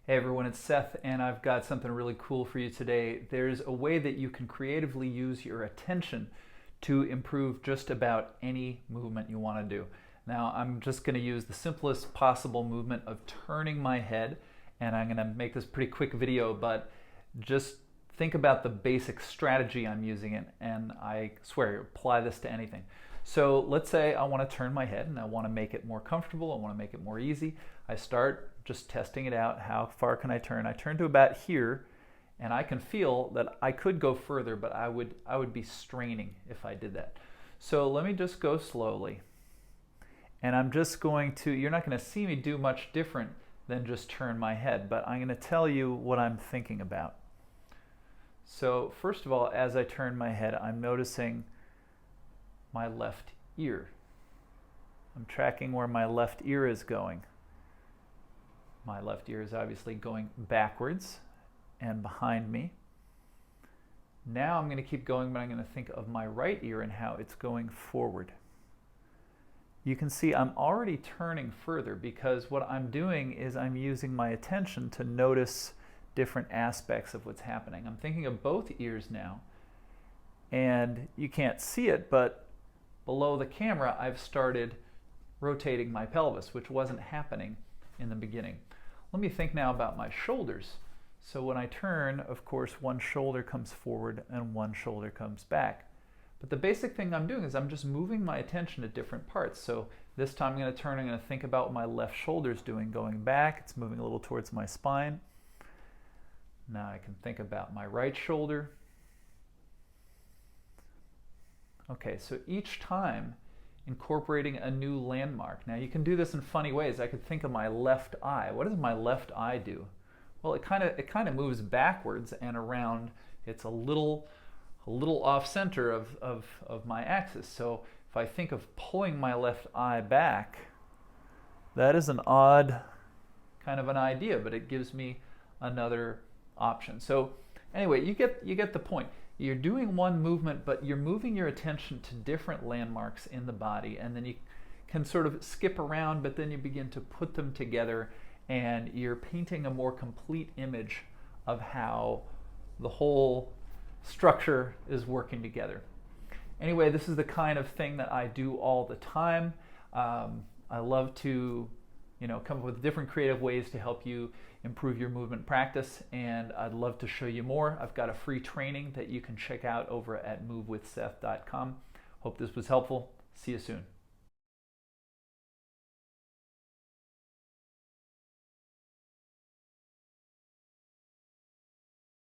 Hey everyone, it's Seth, and I've got something really cool for you today. There's a way that you can creatively use your attention to improve just about any movement you want to do. Now, I'm just going to use the simplest possible movement of turning my head, and I'm going to make this pretty quick video, but just think about the basic strategy I'm using it, and I swear, apply this to anything. So let's say I want to turn my head and I want to make it more comfortable, I want to make it more easy. I start just testing it out. How far can I turn? I turn to about here, and I can feel that I could go further, but I would be straining if I did that. So let me just go slowly. And I'm just going to, you're not going to see me do much different than just turn my head, but I'm going to tell you what I'm thinking about. So first of all, as I turn my head, I'm noticing my left ear. I'm tracking where my left ear is going. My left ear is obviously going backwards and behind me. Now I'm going to keep going, but I'm going to think of my right ear and how it's going forward. You can see I'm already turning further because what I'm doing is I'm using my attention to notice different aspects of what's happening. I'm thinking of both ears now, and you can't see it, but below the camera I've started rotating my pelvis, which wasn't happening in the beginning. Let me think now about my shoulders. So when I turn, of course, one shoulder comes forward and one shoulder comes back. But the basic thing I'm doing is I'm just moving my attention to different parts. So this time I'm going to turn, I'm going to think about what my left shoulder is doing, going back. It's moving a little towards my spine. Now I can think about my right shoulder. Okay, so each time incorporating a new landmark. Now you can do this in funny ways. I could think of my left eye. What does my left eye do? Well, it kind of moves backwards and around. It's a little off center of my axis. So if I think of pulling my left eye back, that is an odd kind of an idea, but it gives me another option. So anyway, you get the point. You're doing one movement, but you're moving your attention to different landmarks in the body, and then you can sort of skip around, but then you begin to put them together, and you're painting a more complete image of how the whole structure is working together. Anyway, this is the kind of thing that I do all the time. I love to come up with different creative ways to help you improve your movement practice, and I'd love to show you more. I've got a free training that you can check out over at movewithseth.com. Hope this was helpful. See you soon.